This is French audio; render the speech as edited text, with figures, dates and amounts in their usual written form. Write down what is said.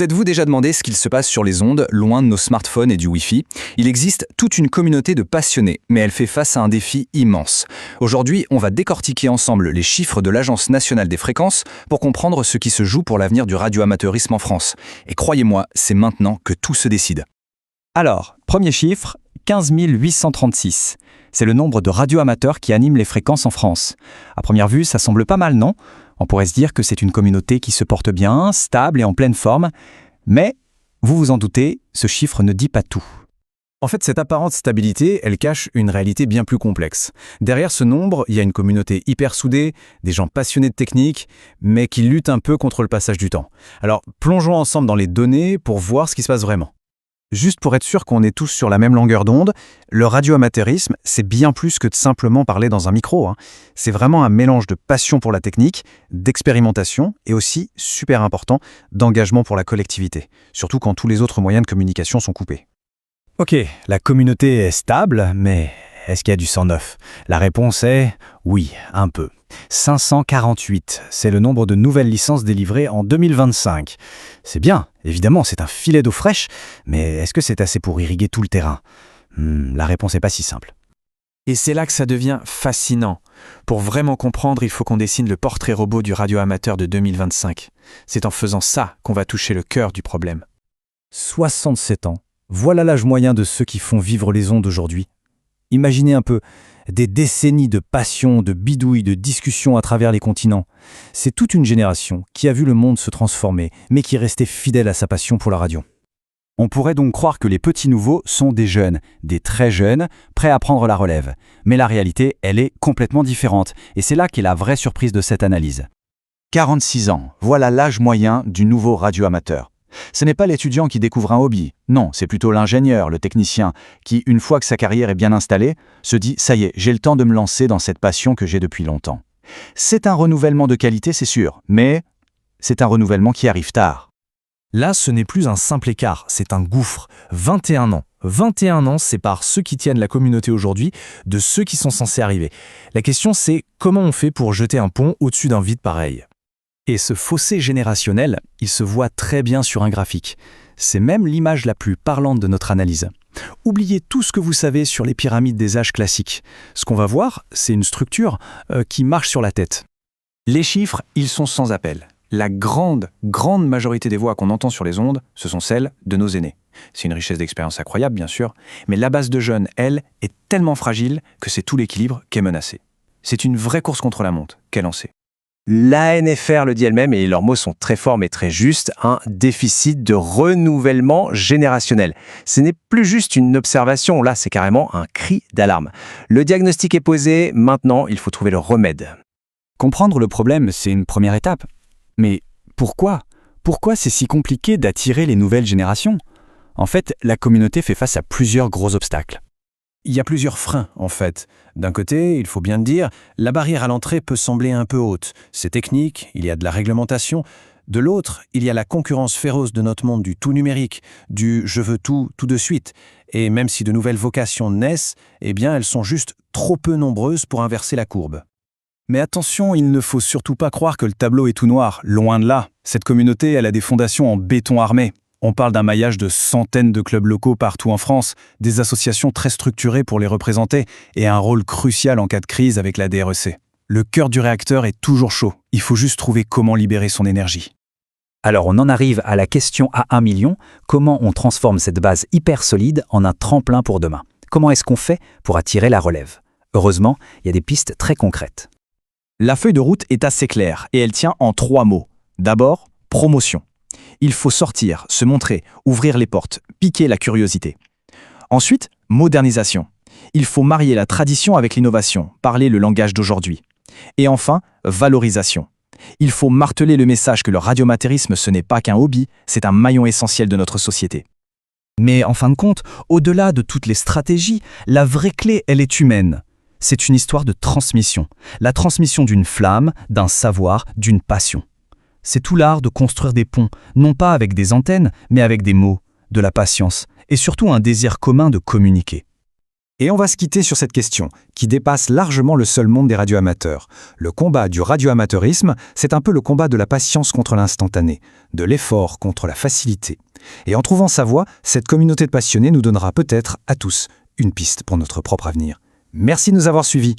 Vous êtes-vous déjà demandé ce qu'il se passe sur les ondes, loin de nos smartphones et du Wi-Fi? Il existe toute une communauté de passionnés, mais elle fait face à un défi immense. Aujourd'hui, on va décortiquer ensemble les chiffres de l'Agence nationale des fréquences pour comprendre ce qui se joue pour l'avenir du radioamateurisme en France. Et croyez-moi, c'est maintenant que tout se décide. Alors, premier chiffre, 15 836. C'est le nombre de radioamateurs qui animent les fréquences en France. À première vue, ça semble pas mal, non? On pourrait se dire que c'est une communauté qui se porte bien, stable et en pleine forme. Mais, vous vous en doutez, ce chiffre ne dit pas tout. En fait, cette apparente stabilité, elle cache une réalité bien plus complexe. Derrière ce nombre, il y a une communauté hyper soudée, des gens passionnés de technique, mais qui luttent un peu contre le passage du temps. Alors, plongeons ensemble dans les données pour voir ce qui se passe vraiment. Juste pour être sûr qu'on est tous sur la même longueur d'onde, le radioamateurisme, c'est bien plus que de simplement parler dans un micro. C'est vraiment un mélange de passion pour la technique, d'expérimentation et aussi, super important, d'engagement pour la collectivité, surtout quand tous les autres moyens de communication sont coupés. Ok, la communauté est stable, mais est-ce qu'il y a du sang neuf? La réponse est oui, un peu. 548, c'est le nombre de nouvelles licences délivrées en 2025. C'est bien, évidemment, c'est un filet d'eau fraîche, mais est-ce que c'est assez pour irriguer tout le terrain? La réponse n'est pas si simple. Et c'est là que ça devient fascinant. Pour vraiment comprendre, il faut qu'on dessine le portrait robot du radioamateur de 2025. C'est en faisant ça qu'on va toucher le cœur du problème. 67 ans, voilà l'âge moyen de ceux qui font vivre les ondes aujourd'hui. Imaginez un peu, des décennies de passion, de bidouilles, de discussions à travers les continents. C'est toute une génération qui a vu le monde se transformer, mais qui restait fidèle à sa passion pour la radio. On pourrait donc croire que les petits nouveaux sont des jeunes, des très jeunes, prêts à prendre la relève. Mais la réalité, elle est complètement différente, et c'est là qu'est la vraie surprise de cette analyse. 46 ans, voilà l'âge moyen du nouveau radioamateur. Ce n'est pas l'étudiant qui découvre un hobby, non, c'est plutôt l'ingénieur, le technicien, qui, une fois que sa carrière est bien installée, se dit « ça y est, j'ai le temps de me lancer dans cette passion que j'ai depuis longtemps ». C'est un renouvellement de qualité, c'est sûr, mais c'est un renouvellement qui arrive tard. Là, ce n'est plus un simple écart, c'est un gouffre. 21 ans. 21 ans séparent ceux qui tiennent la communauté aujourd'hui de ceux qui sont censés arriver. La question, c'est comment on fait pour jeter un pont au-dessus d'un vide pareil? Et ce fossé générationnel, il se voit très bien sur un graphique. C'est même l'image la plus parlante de notre analyse. Oubliez tout ce que vous savez sur les pyramides des âges classiques. Ce qu'on va voir, c'est une structure qui marche sur la tête. Les chiffres, ils sont sans appel. La grande majorité des voix qu'on entend sur les ondes, ce sont celles de nos aînés. C'est une richesse d'expérience incroyable, bien sûr, mais la base de jeunes, elle, est tellement fragile que c'est tout l'équilibre qui est menacé. C'est une vraie course contre la montre, qu'elle en sait. L'ANFR le dit elle-même, et leurs mots sont très forts mais très justes, un déficit de renouvellement générationnel. Ce n'est plus juste une observation, là c'est carrément un cri d'alarme. Le diagnostic est posé, maintenant il faut trouver le remède. Comprendre le problème, c'est une première étape. Mais pourquoi? Pourquoi c'est si compliqué d'attirer les nouvelles générations? En fait, la communauté fait face à plusieurs gros obstacles. Il y a plusieurs freins, en fait. D'un côté, il faut bien le dire, la barrière à l'entrée peut sembler un peu haute. C'est technique, il y a de la réglementation. De l'autre, il y a la concurrence féroce de notre monde du tout numérique, du « je veux tout, tout de suite ». Et même si de nouvelles vocations naissent, eh bien, elles sont juste trop peu nombreuses pour inverser la courbe. Mais attention, il ne faut surtout pas croire que le tableau est tout noir, loin de là. Cette communauté, elle a des fondations en béton armé. On parle d'un maillage de centaines de clubs locaux partout en France, des associations très structurées pour les représenter et un rôle crucial en cas de crise avec la DREC. Le cœur du réacteur est toujours chaud, il faut juste trouver comment libérer son énergie. Alors on en arrive à la question à 1 million, comment on transforme cette base hyper solide en un tremplin pour demain? Comment est-ce qu'on fait pour attirer la relève? Heureusement, il y a des pistes très concrètes. La feuille de route est assez claire et elle tient en 3 mots. D'abord, promotion. Il faut sortir, se montrer, ouvrir les portes, piquer la curiosité. Ensuite, modernisation. Il faut marier la tradition avec l'innovation, parler le langage d'aujourd'hui. Et enfin, valorisation. Il faut marteler le message que le radioamateurisme, ce n'est pas qu'un hobby, c'est un maillon essentiel de notre société. Mais en fin de compte, au-delà de toutes les stratégies, la vraie clé, elle est humaine. C'est une histoire de transmission. La transmission d'une flamme, d'un savoir, d'une passion. C'est tout l'art de construire des ponts, non pas avec des antennes, mais avec des mots, de la patience, et surtout un désir commun de communiquer. Et on va se quitter sur cette question, qui dépasse largement le seul monde des radioamateurs. Le combat du radioamateurisme, c'est un peu le combat de la patience contre l'instantané, de l'effort contre la facilité. Et en trouvant sa voie, cette communauté de passionnés nous donnera peut-être, à tous, une piste pour notre propre avenir. Merci de nous avoir suivis.